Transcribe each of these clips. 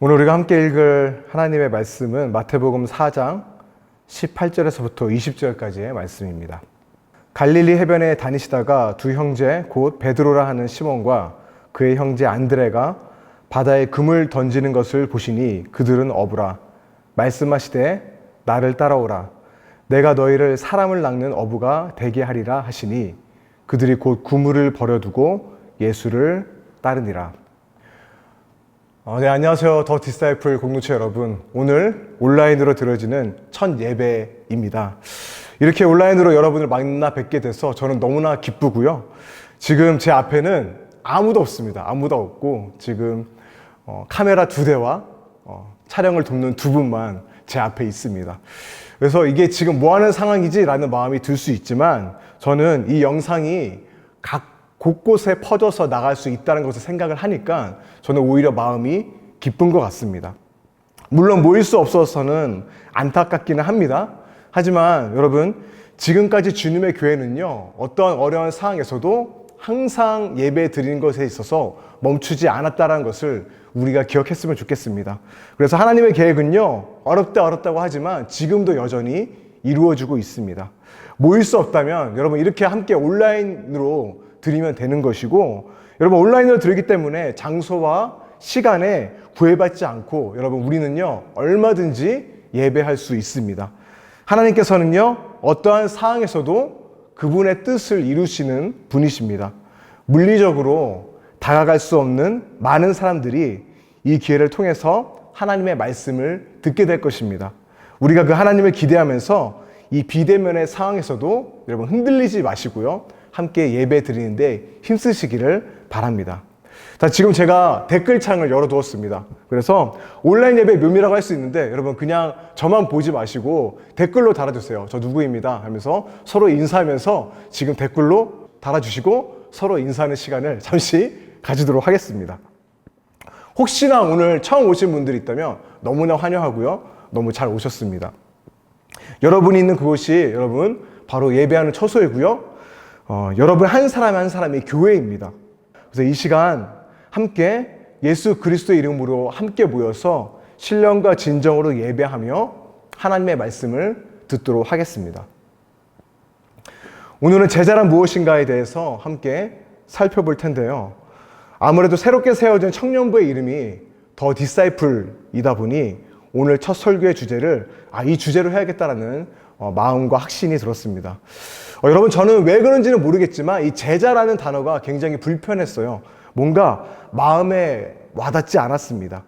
오늘 우리가 함께 읽을 하나님의 말씀은 마태복음 4장 18절에서부터 20절까지의 말씀입니다. 갈릴리 해변에 다니시다가 두 형제 곧 베드로라 하는 시몬과 그의 형제 안드레가 바다에 금을 던지는 것을 보시니 그들은 어부라. 말씀하시되 나를 따라오라. 내가 너희를 사람을 낚는 어부가 되게 하리라 하시니 그들이 곧 그물을 버려두고 예수를 따르니라. 네, 안녕하세요. 더 디사이플 공동체 여러분. 오늘 온라인으로 드려지는 첫 예배입니다. 이렇게 온라인으로 여러분을 만나 뵙게 돼서 저는 너무나 기쁘고요. 지금 제 앞에는 아무도 없습니다. 아무도 없고 지금 카메라 2대와 촬영을 돕는 2분만 제 앞에 있습니다. 그래서 이게 지금 뭐 하는 상황이지? 라는 마음이 들 수 있지만 저는 이 영상이 각 곳곳에 퍼져서 나갈 수 있다는 것을 생각을 하니까 저는 오히려 마음이 기쁜 것 같습니다. 물론 모일 수 없어서는 안타깝기는 합니다. 하지만 여러분, 지금까지 주님의 교회는요, 어떠한 어려운 상황에서도 항상 예배 드리는 것에 있어서 멈추지 않았다는 것을 우리가 기억했으면 좋겠습니다. 그래서 하나님의 계획은요, 어렵다고 하지만 지금도 여전히 이루어지고 있습니다. 모일 수 없다면 여러분 이렇게 함께 온라인으로 드리면 되는 것이고, 여러분 온라인으로 드리기 때문에 장소와 시간에 구애받지 않고 여러분 우리는요 얼마든지 예배할 수 있습니다. 하나님께서는요 어떠한 상황에서도 그분의 뜻을 이루시는 분이십니다. 물리적으로 다가갈 수 없는 많은 사람들이 이 기회를 통해서 하나님의 말씀을 듣게 될 것입니다. 우리가 그 하나님을 기대하면서 이 비대면의 상황에서도 여러분 흔들리지 마시고요, 함께 예배 드리는데 힘쓰시기를 바랍니다. 자, 지금 제가 댓글창을 열어두었습니다. 그래서 온라인 예배 묘미라고 할 수 있는데 여러분 그냥 저만 보지 마시고 댓글로 달아주세요. 저 누구입니다 하면서 서로 인사하면서 지금 댓글로 달아주시고 서로 인사하는 시간을 잠시 가지도록 하겠습니다. 혹시나 오늘 처음 오신 분들이 있다면 너무나 환영하고요, 너무 잘 오셨습니다. 여러분이 있는 그곳이 여러분 바로 예배하는 처소이고요, 여러분 한 사람 한 사람이 교회입니다. 그래서 이 시간 함께 예수 그리스도의 이름으로 함께 모여서 신령과 진정으로 예배하며 하나님의 말씀을 듣도록 하겠습니다. 오늘은 제자란 무엇인가에 대해서 함께 살펴볼 텐데요. 아무래도 새롭게 세워진 청년부의 이름이 더 디사이플이다 보니 오늘 첫 설교의 주제를 이 주제로 해야겠다라는 마음과 확신이 들었습니다. 여러분 저는 왜 그런지는 모르겠지만 이 제자라는 단어가 굉장히 불편했어요. 뭔가 마음에 와닿지 않았습니다.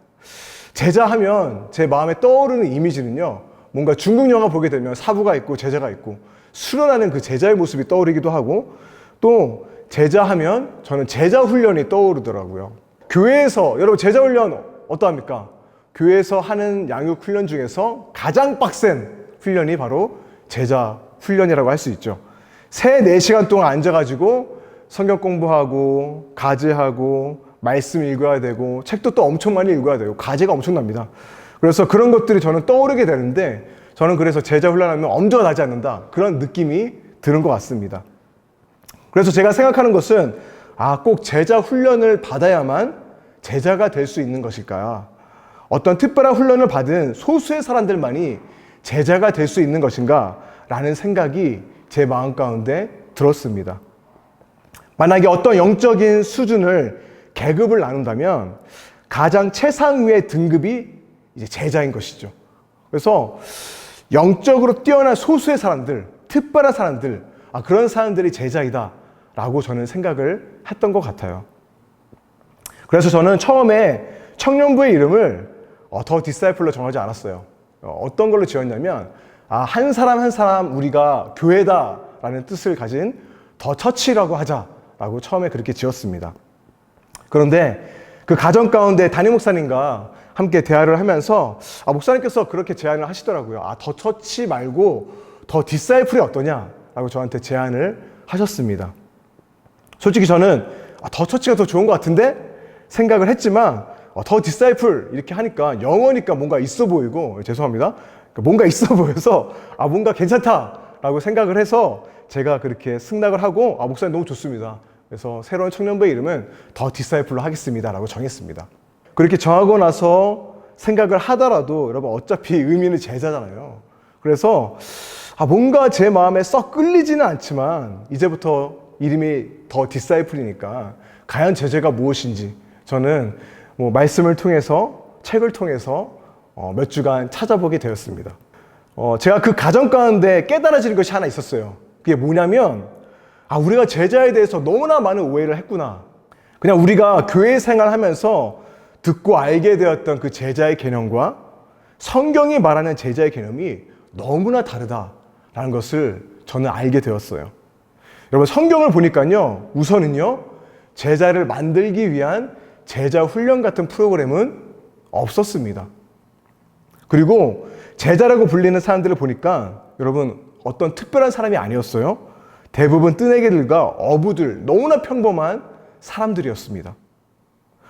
제자하면 제 마음에 떠오르는 이미지는요, 뭔가 중국 영화 보게 되면 사부가 있고 제자가 있고 수련하는 그 제자의 모습이 떠오르기도 하고, 또 제자하면 저는 제자 훈련이 떠오르더라고요. 교회에서 여러분 제자 훈련 어떠합니까? 교회에서 하는 양육 훈련 중에서 가장 빡센 훈련이 바로 제자 훈련이라고 할 수 있죠. 3-4시간 동안 앉아가지고 성경 공부하고 과제하고 말씀 읽어야 되고 책도 또 엄청 많이 읽어야 되고 과제가 엄청납니다. 그래서 그런 것들이 저는 떠오르게 되는데, 저는 그래서 제자 훈련하면 엄두가 나지 않는다, 그런 느낌이 드는 것 같습니다. 그래서 제가 생각하는 것은 꼭 제자 훈련을 받아야만 제자가 될 수 있는 것일까? 어떤 특별한 훈련을 받은 소수의 사람들만이 제자가 될 수 있는 것인가? 라는 생각이 제 마음 가운데 들었습니다. 만약에 어떤 영적인 수준을 계급을 나눈다면 가장 최상위의 등급이 이제 제자인 것이죠. 그래서 영적으로 뛰어난 소수의 사람들, 특별한 사람들, 그런 사람들이 제자이다 라고 저는 생각을 했던 것 같아요. 그래서 저는 처음에 청년부의 이름을 더 디사이플로 정하지 않았어요. 어떤 걸로 지었냐면 한 사람 한 사람 우리가 교회다 라는 뜻을 가진 더 처치라고 하자라고 처음에 그렇게 지었습니다. 그런데 그 가정 가운데 담임 목사님과 함께 대화를 하면서 목사님께서 그렇게 제안을 하시더라고요. 더 처치 말고 더 디사이플이 어떠냐라고 저한테 제안을 하셨습니다. 솔직히 저는 더 처치가 더 좋은 것 같은데 생각을 했지만 더 디사이플 이렇게 하니까 영어니까 뭔가 있어 보이고, 죄송합니다, 뭔가 있어 보여서 뭔가 괜찮다라고 생각을 해서 제가 그렇게 승낙을 하고 목사님 너무 좋습니다. 그래서 새로운 청년부의 이름은 더 디사이플로 하겠습니다 라고 정했습니다. 그렇게 정하고 나서 생각을 하더라도 여러분 어차피 의미는 제자잖아요. 그래서 뭔가 제 마음에 썩 끌리지는 않지만 이제부터 이름이 더 디사이플이니까 과연 제자가 무엇인지 저는 말씀을 통해서 책을 통해서 몇 주간 찾아보게 되었습니다. 제가 그 과정 가운데 깨달아지는 것이 하나 있었어요. 그게 뭐냐면 우리가 제자에 대해서 너무나 많은 오해를 했구나. 그냥 우리가 교회 생활하면서 듣고 알게 되었던 그 제자의 개념과 성경이 말하는 제자의 개념이 너무나 다르다라는 것을 저는 알게 되었어요. 여러분 성경을 보니까요, 우선은요, 제자를 만들기 위한 제자 훈련 같은 프로그램은 없었습니다. 그리고 제자라고 불리는 사람들을 보니까 여러분 어떤 특별한 사람이 아니었어요. 대부분 뜨내기들과 어부들, 너무나 평범한 사람들이었습니다.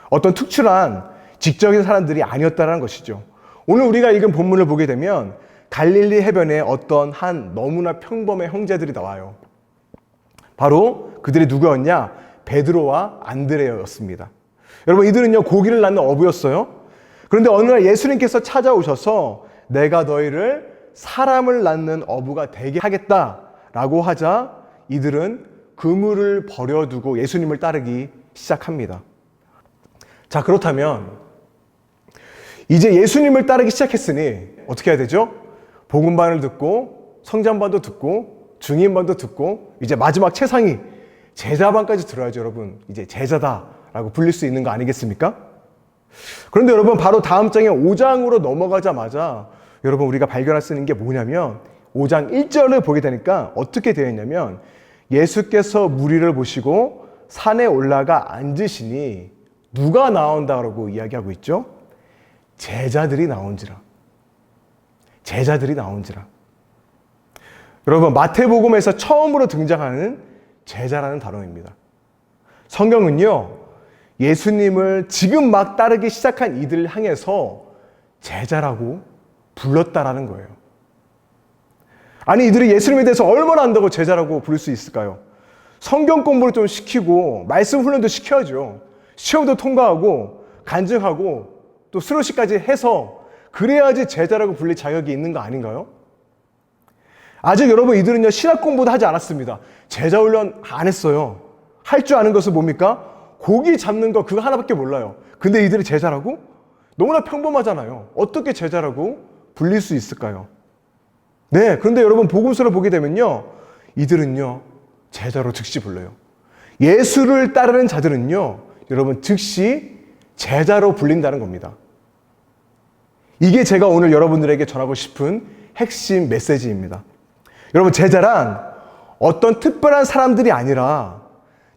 어떤 특출한 직접적인 사람들이 아니었다는 것이죠. 오늘 우리가 읽은 본문을 보게 되면 갈릴리 해변에 어떤 한 너무나 평범한 형제들이 나와요. 바로 그들이 누구였냐? 베드로와 안드레였습니다. 여러분 이들은요, 고기를 낳는 어부였어요. 그런데 어느 날 예수님께서 찾아오셔서 내가 너희를 사람을 낳는 어부가 되게 하겠다라고 하자 이들은 그물을 버려두고 예수님을 따르기 시작합니다. 자, 그렇다면 이제 예수님을 따르기 시작했으니 어떻게 해야 되죠? 복음반을 듣고 성전반도 듣고 중인반도 듣고 이제 마지막 최상위 제자반까지 들어야죠. 여러분 이제 제자다라고 불릴 수 있는 거 아니겠습니까? 그런데 여러분 바로 다음 장에 5장으로 넘어가자마자 여러분 우리가 발견할 수 있는 게 뭐냐면 5장 1절을 보게 되니까 어떻게 되어 있냐면 예수께서 무리를 보시고 산에 올라가 앉으시니 누가 나온다고 이야기하고 있죠? 제자들이 나온지라. 제자들이 나온지라. 여러분 마태복음에서 처음으로 등장하는 제자라는 단어입니다. 성경은요, 예수님을 지금 막 따르기 시작한 이들을 향해서 제자라고 불렀다라는 거예요. 아니 이들이 예수님에 대해서 얼마나 안다고 제자라고 부를 수 있을까요? 성경 공부를 좀 시키고 말씀 훈련도 시켜야죠. 시험도 통과하고 간증하고 또 수료식까지 해서 그래야지 제자라고 불릴 자격이 있는 거 아닌가요? 아직 여러분 이들은요, 신학 공부도 하지 않았습니다. 제자 훈련 안 했어요. 할 줄 아는 것은 뭡니까? 고기 잡는 거 그거 하나밖에 몰라요. 근데 이들이 제자라고? 너무나 평범하잖아요. 어떻게 제자라고 불릴 수 있을까요? 네, 그런데 여러분 복음서를 보게 되면요, 이들은요 제자로 즉시 불러요. 예수를 따르는 자들은요, 여러분 즉시 제자로 불린다는 겁니다. 이게 제가 오늘 여러분들에게 전하고 싶은 핵심 메시지입니다. 여러분 제자란 어떤 특별한 사람들이 아니라,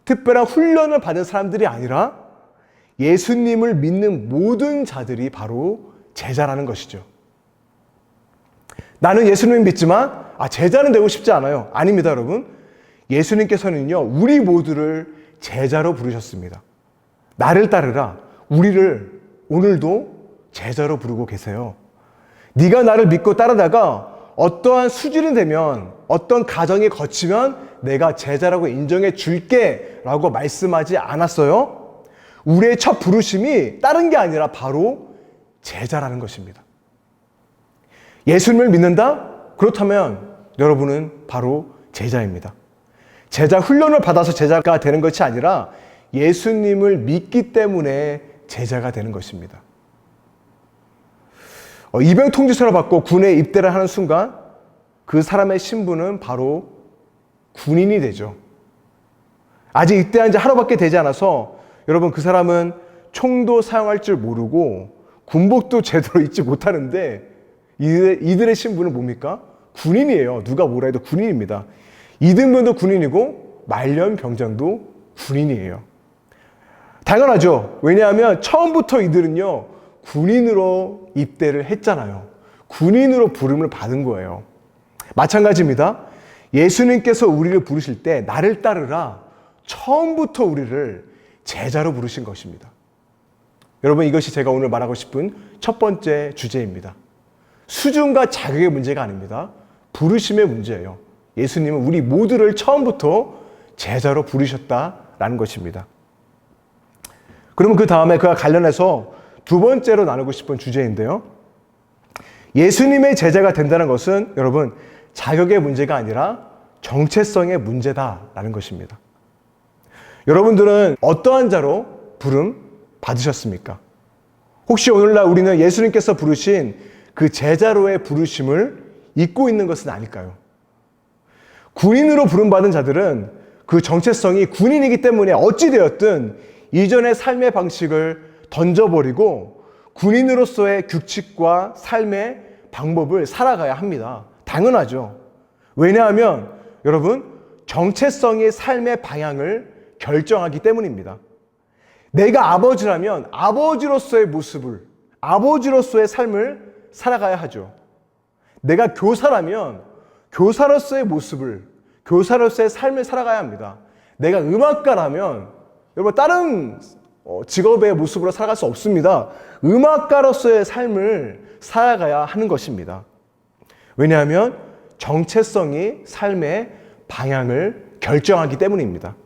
특별한 훈련을 받은 사람들이 아니라 예수님을 믿는 모든 자들이 바로 제자라는 것이죠. 나는 예수님을 믿지만 제자는 되고 싶지 않아요. 아닙니다, 여러분. 예수님께서는요, 우리 모두를 제자로 부르셨습니다. 나를 따르라. 우리를 오늘도 제자로 부르고 계세요. 네가 나를 믿고 따르다가 어떠한 수준이 되면, 어떤 과정이 거치면 내가 제자라고 인정해 줄게 라고 말씀하지 않았어요. 우리의 첫 부르심이 다른 게 아니라 바로 제자라는 것입니다. 예수님을 믿는다? 그렇다면 여러분은 바로 제자입니다. 제자 훈련을 받아서 제자가 되는 것이 아니라 예수님을 믿기 때문에 제자가 되는 것입니다. 입영 통지서를 받고 군에 입대를 하는 순간 그 사람의 신분은 바로 군인이 되죠. 아직 입대한 지 하루밖에 되지 않아서 여러분 그 사람은 총도 사용할 줄 모르고 군복도 제대로 입지 못하는데 이들의 신분은 뭡니까? 군인이에요. 누가 뭐라 해도 군인입니다. 이등병도 군인이고 말년병장도 군인이에요. 당연하죠. 왜냐하면 처음부터 이들은요, 군인으로 입대를 했잖아요. 군인으로 부름을 받은 거예요. 마찬가지입니다. 예수님께서 우리를 부르실 때 나를 따르라, 처음부터 우리를 제자로 부르신 것입니다. 여러분 이것이 제가 오늘 말하고 싶은 첫 번째 주제입니다. 수준과 자격의 문제가 아닙니다. 부르심의 문제예요. 예수님은 우리 모두를 처음부터 제자로 부르셨다라는 것입니다. 그러면 그 다음에 그와 관련해서 두 번째로 나누고 싶은 주제인데요. 예수님의 제자가 된다는 것은 여러분 자격의 문제가 아니라 정체성의 문제다라는 것입니다. 여러분들은 어떠한 자로 부름 받으셨습니까? 혹시 오늘날 우리는 예수님께서 부르신 그 제자로의 부르심을 잊고 있는 것은 아닐까요? 군인으로 부름받은 자들은 그 정체성이 군인이기 때문에 어찌되었든 이전의 삶의 방식을 던져버리고 군인으로서의 규칙과 삶의 방법을 살아가야 합니다. 당연하죠. 왜냐하면 여러분 정체성이 삶의 방향을 결정하기 때문입니다. 내가 아버지라면 아버지로서의 모습을, 아버지로서의 삶을 살아가야 하죠. 내가 교사라면 교사로서의 모습을, 교사로서의 삶을 살아가야 합니다. 내가 음악가라면 여러분 다른 직업의 모습으로 살아갈 수 없습니다. 음악가로서의 삶을 살아가야 하는 것입니다. 왜냐하면 정체성이 삶의 방향을 결정하기 때문입니다.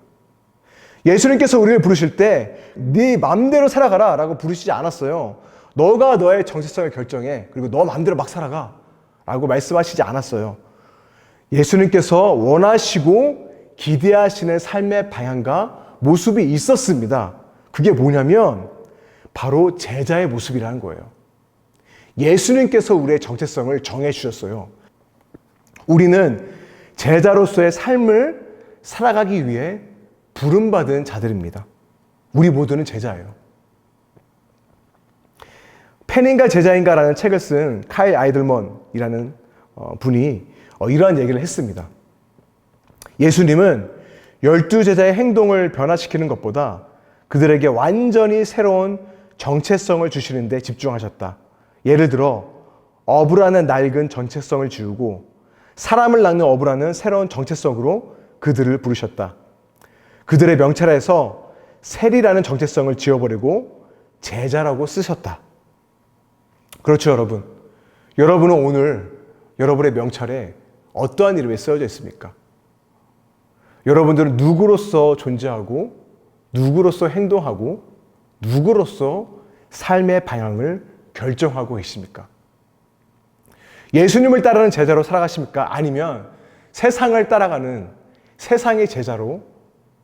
예수님께서 우리를 부르실 때 네 맘대로 살아가라 라고 부르시지 않았어요. 너가 너의 정체성을 결정해. 그리고 너 맘대로 막 살아가 라고 말씀하시지 않았어요. 예수님께서 원하시고 기대하시는 삶의 방향과 모습이 있었습니다. 그게 뭐냐면 바로 제자의 모습이라는 거예요. 예수님께서 우리의 정체성을 정해 주셨어요. 우리는 제자로서의 삶을 살아가기 위해 부름받은 자들입니다. 우리 모두는 제자예요. 팬인가 제자인가라는 책을 쓴 카일 아이들먼이라는 분이 이러한 얘기를 했습니다. 예수님은 12제자의 행동을 변화시키는 것보다 그들에게 완전히 새로운 정체성을 주시는 데 집중하셨다. 예를 들어 어부라는 낡은 정체성을 지우고 사람을 낚는 어부라는 새로운 정체성으로 그들을 부르셨다. 그들의 명찰에서 세리라는 정체성을 지워버리고 제자라고 쓰셨다. 그렇죠, 여러분. 여러분은 오늘 여러분의 명찰에 어떠한 이름이 쓰여져 있습니까? 여러분들은 누구로서 존재하고 누구로서 행동하고 누구로서 삶의 방향을 결정하고 계십니까? 예수님을 따르는 제자로 살아가십니까? 아니면 세상을 따라가는 세상의 제자로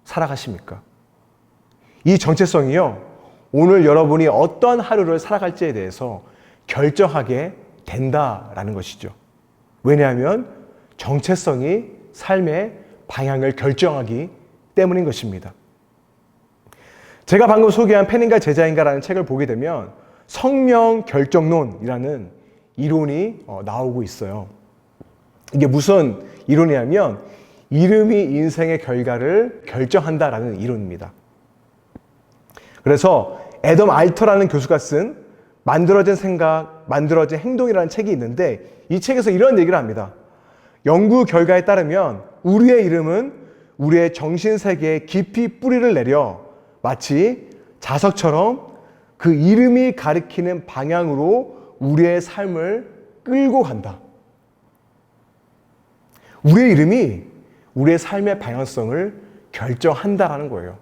살아가십니까? 이 정체성이요, 오늘 여러분이 어떤 하루를 살아갈지에 대해서 결정하게 된다라는 것이죠. 왜냐하면 정체성이 삶의 방향을 결정하기 때문인 것입니다. 제가 방금 소개한 팬인가 제자인가라는 책을 보게 되면 성명 결정론이라는 이론이 나오고 있어요. 이게 무슨 이론이냐면 이름이 인생의 결과를 결정한다라는 이론입니다. 그래서 애덤 알터라는 교수가 쓴 만들어진 생각, 만들어진 행동이라는 책이 있는데 이 책에서 이런 얘기를 합니다. 연구 결과에 따르면 우리의 이름은 우리의 정신세계에 깊이 뿌리를 내려 마치 자석처럼 그 이름이 가리키는 방향으로 우리의 삶을 끌고 간다. 우리의 이름이 우리의 삶의 방향성을 결정한다라는 거예요.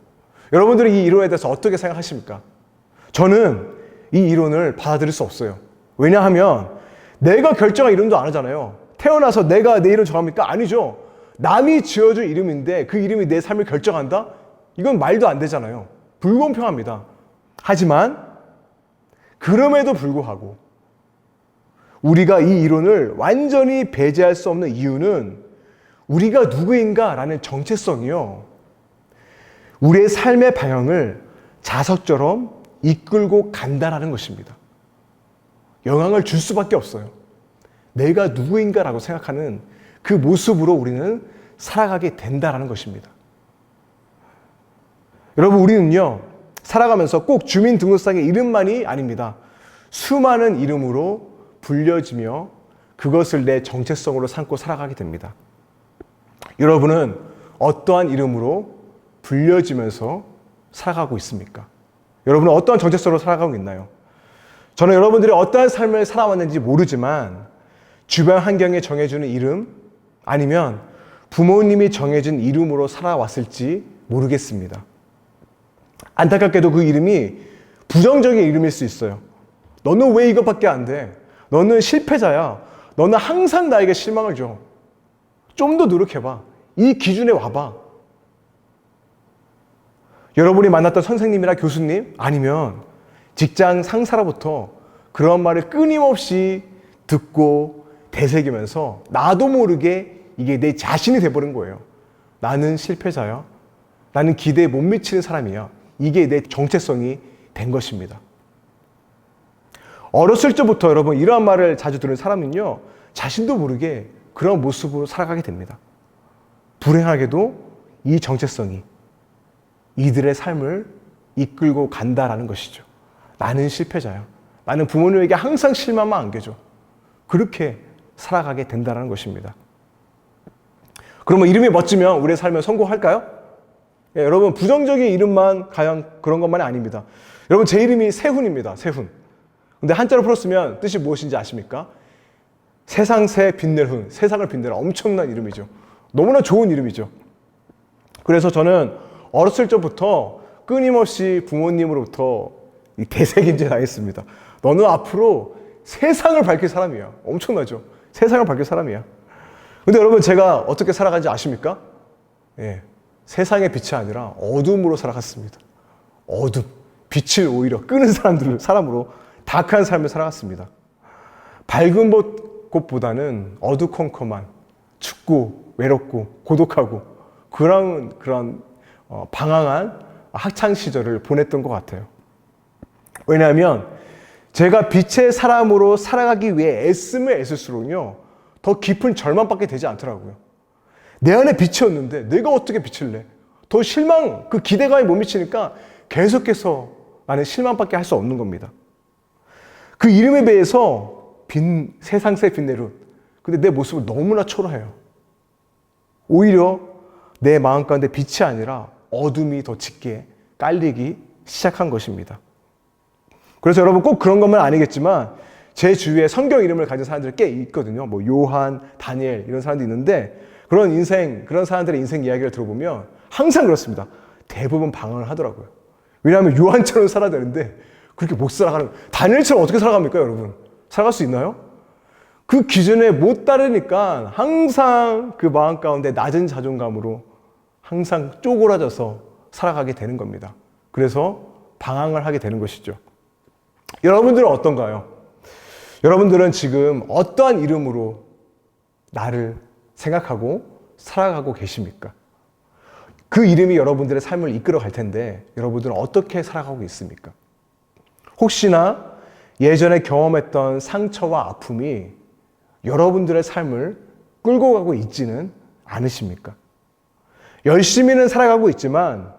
여러분들은 이 이론에 대해서 어떻게 생각하십니까? 저는 이 이론을 받아들일 수 없어요. 왜냐하면 내가 결정한 이름도 안 하잖아요. 태어나서 내가 내 이름 정합니까? 아니죠. 남이 지어준 이름인데 그 이름이 내 삶을 결정한다? 이건 말도 안 되잖아요. 불공평합니다. 하지만 그럼에도 불구하고 우리가 이 이론을 완전히 배제할 수 없는 이유는 우리가 누구인가라는 정체성이요, 우리의 삶의 방향을 자석처럼 이끌고 간다라는 것입니다. 영향을 줄 수밖에 없어요. 내가 누구인가라고 생각하는 그 모습으로 우리는 살아가게 된다라는 것입니다. 여러분, 우리는요, 살아가면서 꼭 주민등록상의 이름만이 아닙니다. 수많은 이름으로 불려지며 그것을 내 정체성으로 삼고 살아가게 됩니다. 여러분은 어떠한 이름으로 불려지면서 살아가고 있습니까? 여러분은 어떠한 정체성으로 살아가고 있나요? 저는 여러분들이 어떠한 삶을 살아왔는지 모르지만 주변 환경에 정해주는 이름 아니면 부모님이 정해준 이름으로 살아왔을지 모르겠습니다. 안타깝게도 그 이름이 부정적인 이름일 수 있어요. 너는 왜 이것밖에 안 돼? 너는 실패자야. 너는 항상 나에게 실망을 줘. 좀 더 노력해봐. 이 기준에 와봐. 여러분이 만났던 선생님이나 교수님 아니면 직장 상사로부터 그런 말을 끊임없이 듣고 되새기면서 나도 모르게 이게 내 자신이 돼버린 거예요. 나는 실패자야. 나는 기대에 못 미치는 사람이야. 이게 내 정체성이 된 것입니다. 어렸을 때부터 여러분 이러한 말을 자주 들은 사람은요, 자신도 모르게 그런 모습으로 살아가게 됩니다. 불행하게도 이 정체성이 이들의 삶을 이끌고 간다라는 것이죠. 나는 실패자야. 나는 부모님에게 항상 실망만 안겨줘. 그렇게 살아가게 된다는 것입니다. 그러면 이름이 멋지면 우리의 삶에 성공할까요? 예, 여러분 부정적인 이름만 과연 그런 것만이 아닙니다. 여러분 제 이름이 세훈입니다. 세훈. 근데 한자로 풀었으면 뜻이 무엇인지 아십니까? 세상새 빛낼 훈, 세상을 빛내라. 엄청난 이름이죠. 너무나 좋은 이름이죠. 그래서 저는 어렸을 적부터 끊임없이 부모님으로부터 대세김질 당했습니다. 너는 앞으로 세상을 밝힐 사람이야. 엄청나죠? 세상을 밝힐 사람이야. 근데 여러분 제가 어떻게 살아간지 아십니까? 예, 세상의 빛이 아니라 어둠으로 살아갔습니다. 어둠, 빛을 오히려 끄는 사람으로 다크한 삶을 살아갔습니다. 밝은 곳보다는 어두컴컴한 춥고 외롭고 고독하고 그런 방황한 학창 시절을 보냈던 것 같아요. 왜냐하면 제가 빛의 사람으로 살아가기 위해 애쓰면 애쓸수록요 더 깊은 절망밖에 되지 않더라고요. 내 안에 빛이었는데 내가 어떻게 빛을 내? 더 실망, 그 기대감에 못 미치니까 계속해서 나는 실망밖에 할 수 없는 겁니다. 그 이름에 비해서 세상새 빛내룬. 근데 내 모습은 너무나 초라해요. 오히려 내 마음 가운데 빛이 아니라 어둠이 더 짙게 깔리기 시작한 것입니다. 그래서 여러분 꼭 그런 것만 아니겠지만 제 주위에 성경 이름을 가진 사람들이 꽤 있거든요. 뭐 요한, 다니엘 이런 사람도 있는데 그런 사람들의 인생 이야기를 들어보면 항상 그렇습니다. 대부분 방황을 하더라고요. 왜냐하면 요한처럼 살아야 되는데 그렇게 못 살아가는, 다니엘처럼 어떻게 살아갑니까, 여러분? 살아갈 수 있나요? 그 기준에 못 따르니까 항상 그 마음 가운데 낮은 자존감으로 항상 쪼그라져서 살아가게 되는 겁니다. 그래서 방황을 하게 되는 것이죠. 여러분들은 어떤가요? 여러분들은 지금 어떠한 이름으로 나를 생각하고 살아가고 계십니까? 그 이름이 여러분들의 삶을 이끌어 갈 텐데 여러분들은 어떻게 살아가고 있습니까? 혹시나 예전에 경험했던 상처와 아픔이 여러분들의 삶을 끌고 가고 있지는 않으십니까? 열심히는 살아가고 있지만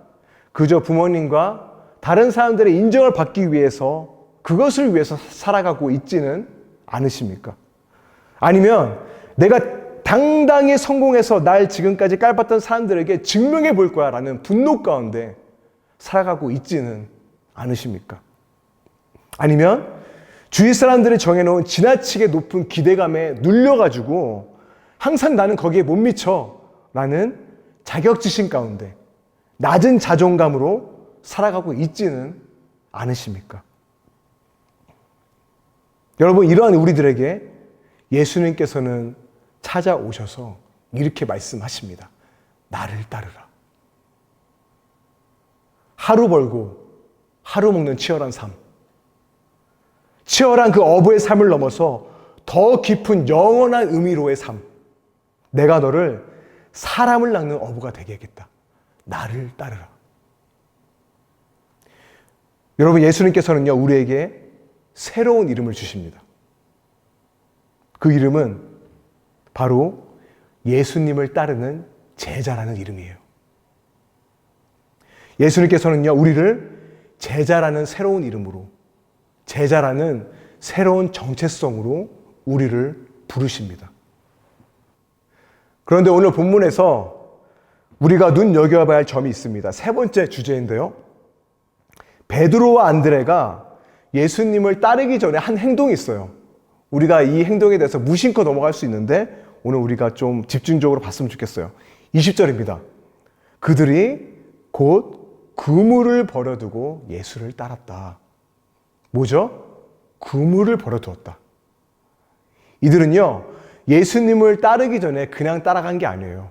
그저 부모님과 다른 사람들의 인정을 받기 위해서 그것을 위해서 살아가고 있지는 않으십니까? 아니면 내가 당당히 성공해서 날 지금까지 깔봤던 사람들에게 증명해 볼 거야 라는 분노 가운데 살아가고 있지는 않으십니까? 아니면 주위 사람들이 정해놓은 지나치게 높은 기대감에 눌려가지고 항상 나는 거기에 못 미쳐 라는 자격지심 가운데 낮은 자존감으로 살아가고 있지는 않으십니까? 여러분, 이러한 우리들에게 예수님께서는 찾아오셔서 이렇게 말씀하십니다. 나를 따르라. 하루 벌고 하루 먹는 치열한 삶, 치열한 그 어부의 삶을 넘어서 더 깊은 영원한 의미로의 삶, 내가 너를 사람을 낚는 어부가 되게 하겠다. 나를 따르라. 여러분, 예수님께서는요, 우리에게 새로운 이름을 주십니다. 그 이름은 바로 예수님을 따르는 제자라는 이름이에요. 예수님께서는요, 우리를 제자라는 새로운 이름으로, 제자라는 새로운 정체성으로 우리를 부르십니다. 그런데 오늘 본문에서 우리가 눈여겨봐야 할 점이 있습니다. 세 번째 주제인데요. 베드로와 안드레가 예수님을 따르기 전에 한 행동이 있어요. 우리가 이 행동에 대해서 무심코 넘어갈 수 있는데 오늘 우리가 좀 집중적으로 봤으면 좋겠어요. 20절입니다. 그들이 곧 그물을 버려두고 예수를 따랐다. 뭐죠? 그물을 버려두었다. 이들은요, 예수님을 따르기 전에 그냥 따라간 게 아니에요.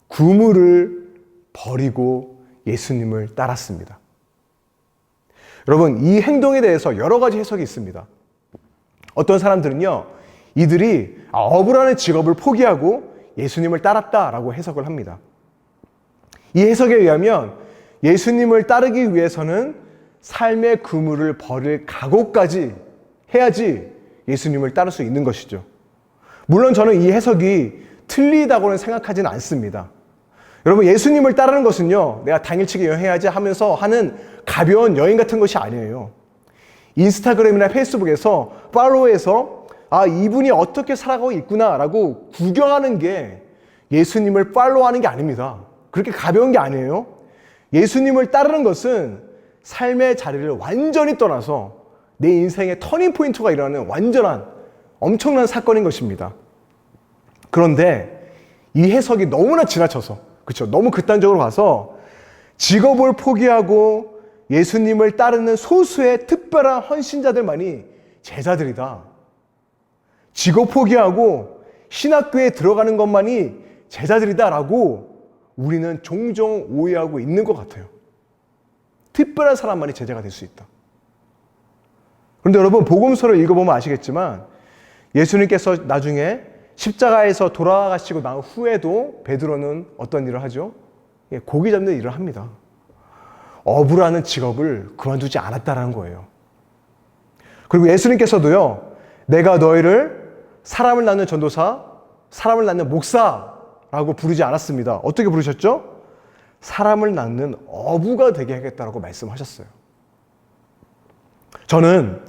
그물을 버리고 예수님을 따랐습니다. 여러분, 이 행동에 대해서 여러 가지 해석이 있습니다. 어떤 사람들은요, 이들이 어부라는 직업을 포기하고 예수님을 따랐다라고 해석을 합니다. 이 해석에 의하면 예수님을 따르기 위해서는 삶의 그물을 버릴 각오까지 해야지 예수님을 따를 수 있는 것이죠. 물론 저는 이 해석이 틀리다고는 생각하지는 않습니다. 여러분, 예수님을 따르는 것은요, 내가 당일치기 여행해야지 하면서 하는 가벼운 여행 같은 것이 아니에요. 인스타그램이나 페이스북에서 팔로우해서 이분이 어떻게 살아가고 있구나라고 구경하는 게 예수님을 팔로우하는 게 아닙니다. 그렇게 가벼운 게 아니에요. 예수님을 따르는 것은 삶의 자리를 완전히 떠나서 내 인생의 터닝포인트가 일어나는 완전한 엄청난 사건인 것입니다. 그런데 이 해석이 너무나 지나쳐서, 그렇죠? 너무 극단적으로 가서 직업을 포기하고 예수님을 따르는 소수의 특별한 헌신자들만이 제자들이다. 직업 포기하고 신학교에 들어가는 것만이 제자들이다라고 우리는 종종 오해하고 있는 것 같아요. 특별한 사람만이 제자가 될 수 있다. 그런데 여러분, 복음서를 읽어보면 아시겠지만 예수님께서 나중에 십자가에서 돌아가시고 난 후에도 베드로는 어떤 일을 하죠? 고기 잡는 일을 합니다. 어부라는 직업을 그만두지 않았다는 거예요. 그리고 예수님께서도요, 내가 너희를 사람을 낳는 전도사, 사람을 낳는 목사라고 부르지 않았습니다. 어떻게 부르셨죠? 사람을 낳는 어부가 되게 하겠다라고 말씀하셨어요. 저는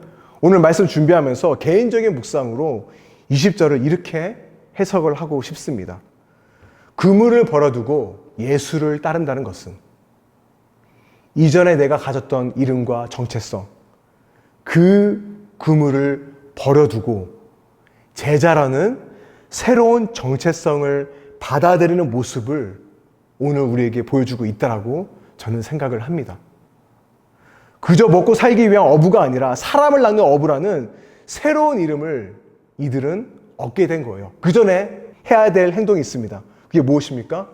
오늘 말씀 준비하면서 개인적인 묵상으로 20절을 이렇게 해석을 하고 싶습니다. 그물을 버려두고 예수를 따른다는 것은 이전에 내가 가졌던 이름과 정체성, 그 그물을 버려두고 제자라는 새로운 정체성을 받아들이는 모습을 오늘 우리에게 보여주고 있다라고 저는 생각을 합니다. 그저 먹고 살기 위한 어부가 아니라 사람을 낳는 어부라는 새로운 이름을 이들은 얻게 된 거예요. 그 전에 해야 될 행동이 있습니다. 그게 무엇입니까?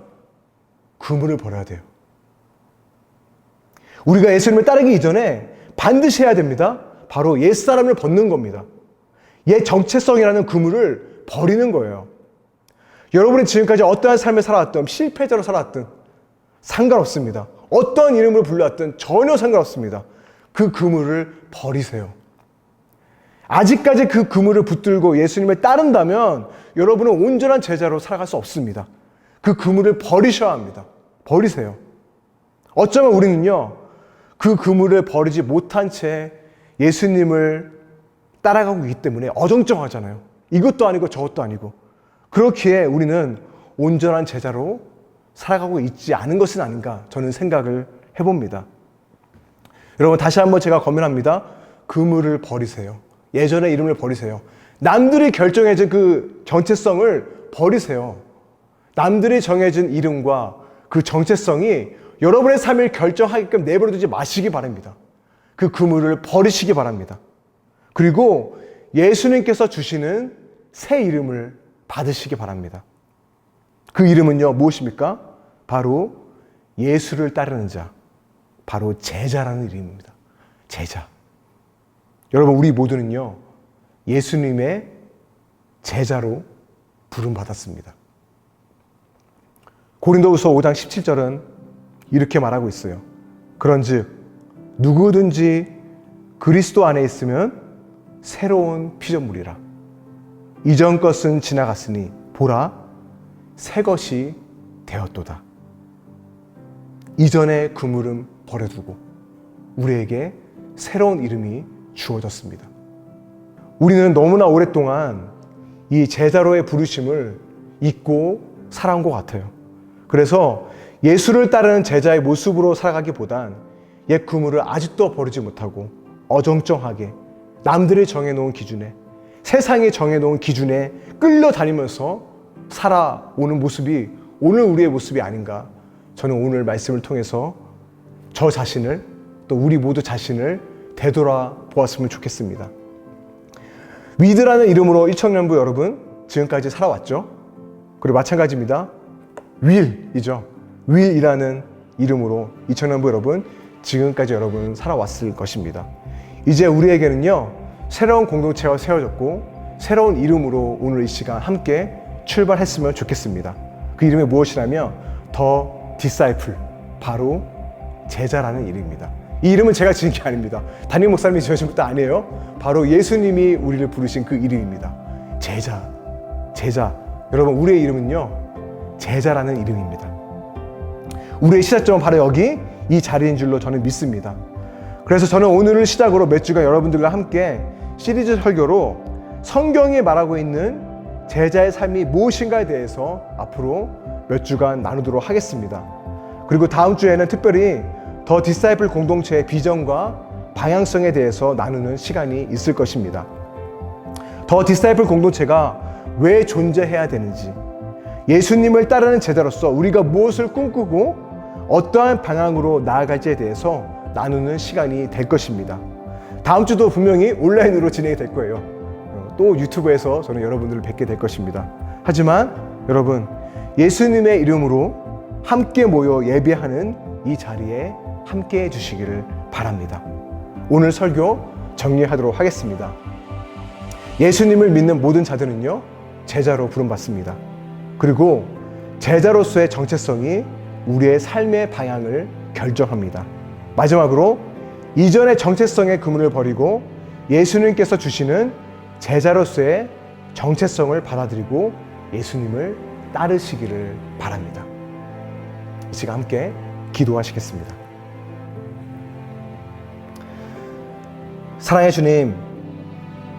그물을 버려야 돼요. 우리가 예수님을 따르기 이전에 반드시 해야 됩니다. 바로 옛사람을 벗는 겁니다. 옛 정체성이라는 그물을 버리는 거예요. 여러분이 지금까지 어떠한 삶을 살아왔든 실패자로 살아왔든 상관없습니다. 어떤 이름을 불러왔든 전혀 상관없습니다. 그 그물을 버리세요. 아직까지 그 그물을 붙들고 예수님을 따른다면 여러분은 온전한 제자로 살아갈 수 없습니다. 그 그물을 버리셔야 합니다. 버리세요. 어쩌면 우리는요, 그 그물을 버리지 못한 채 예수님을 따라가고 있기 때문에 어정쩡하잖아요. 이것도 아니고 저것도 아니고. 그렇기에 우리는 온전한 제자로 살아가고 있지 않은 것은 아닌가 저는 생각을 해봅니다. 여러분, 다시 한번 제가 권면합니다. 그물을 버리세요. 예전의 이름을 버리세요. 남들이 결정해준 그 정체성을 버리세요. 남들이 정해진 이름과 그 정체성이 여러분의 삶을 결정하게끔 내버려두지 마시기 바랍니다. 그 그물을 버리시기 바랍니다. 그리고 예수님께서 주시는 새 이름을 받으시기 바랍니다. 그 이름은요, 무엇입니까? 바로 예수를 따르는 자, 바로 제자라는 이름입니다. 제자. 여러분, 우리 모두는요, 예수님의 제자로 부름받았습니다. 고린도후서 5장 17절은 이렇게 말하고 있어요. 그런즉 누구든지 그리스도 안에 있으면 새로운 피조물이라. 이전 것은 지나갔으니 보라, 새 것이 되었도다. 이전의 그물은 버려두고 우리에게 새로운 이름이 주어졌습니다. 우리는 너무나 오랫동안 이 제자로의 부르심을 잊고 살아온 것 같아요. 그래서 예수를 따르는 제자의 모습으로 살아가기보단 옛 그물을 아직도 버리지 못하고 어정쩡하게 남들이 정해놓은 기준에, 세상이 정해놓은 기준에 끌려다니면서 살아오는 모습이 오늘 우리의 모습이 아닌가. 저는 오늘 말씀을 통해서 저 자신을, 또 우리 모두 자신을 되돌아보았으면 좋겠습니다. 위드라는 이름으로 1청년부 여러분 지금까지 살아왔죠. 그리고 마찬가지입니다. 윌이죠. 윌이라는 이름으로 2청년부 여러분 지금까지 여러분 살아왔을 것입니다. 이제 우리에게는요 새로운 공동체가 세워졌고 새로운 이름으로 오늘 이 시간 함께 출발했으면 좋겠습니다. 그 이름이 무엇이라면 더 디사이플, 바로 제자라는 이름입니다. 이 이름은 제가 지은 게 아닙니다. 담임 목사님이 지으신 것도 아니에요. 바로 예수님이 우리를 부르신 그 이름입니다. 제자. 여러분 우리의 이름은요 제자라는 이름입니다. 우리의 시작점은 바로 여기 이 자리인 줄로 저는 믿습니다. 그래서 저는 오늘을 시작으로 몇 주간 여러분들과 함께 시리즈 설교로 성경이 말하고 있는 제자의 삶이 무엇인가에 대해서 앞으로 몇 주간 나누도록 하겠습니다. 그리고 다음 주에는 특별히 더 디사이플 공동체의 비전과 방향성에 대해서 나누는 시간이 있을 것입니다. 더 디사이플 공동체가 왜 존재해야 되는지, 예수님을 따르는 제자로서 우리가 무엇을 꿈꾸고 어떠한 방향으로 나아갈지에 대해서 나누는 시간이 될 것입니다. 다음 주도 분명히 온라인으로 진행이 될 거예요. 또 유튜브에서 저는 여러분들을 뵙게 될 것입니다. 하지만 여러분 예수님의 이름으로 함께 모여 예배하는 이 자리에 함께 해주시기를 바랍니다. 오늘 설교 정리하도록 하겠습니다. 예수님을 믿는 모든 자들은요 제자로 부름받습니다. 그리고 제자로서의 정체성이 우리의 삶의 방향을 결정합니다. 마지막으로 이전의 정체성의 그물을 버리고 예수님께서 주시는 제자로서의 정체성을 받아들이고 예수님을 따르시기를 바랍니다. 이 시간 함께 기도하시겠습니다. 사랑의 주님,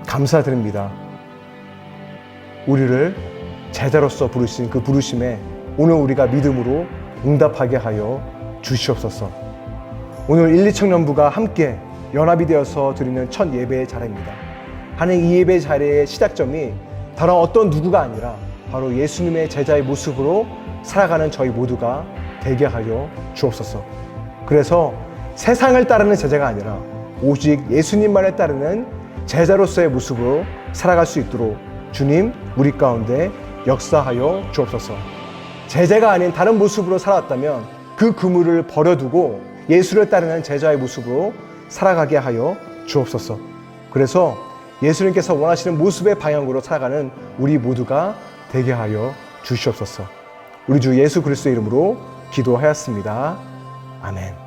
감사드립니다. 우리를 제자로서 부르신 그 부르심에 오늘 우리가 믿음으로 응답하게 하여 주시옵소서. 오늘 1, 2청년부가 함께 연합이 되어서 드리는 첫 예배의 자리입니다. 하는 이 예배 자리의 시작점이 다른 어떤 누구가 아니라 바로 예수님의 제자의 모습으로 살아가는 저희 모두가 되게 하여 주옵소서. 그래서 세상을 따르는 제자가 아니라 오직 예수님만을 따르는 제자로서의 모습으로 살아갈 수 있도록 주님 우리 가운데 역사하여 주옵소서. 제자가 아닌 다른 모습으로 살아왔다면 그 그물을 버려두고 예수를 따르는 제자의 모습으로 살아가게 하여 주옵소서. 그래서 예수님께서 원하시는 모습의 방향으로 살아가는 우리 모두가 되게 하여 주시옵소서. 우리 주 예수 그리스도의 이름으로 기도하였습니다. 아멘.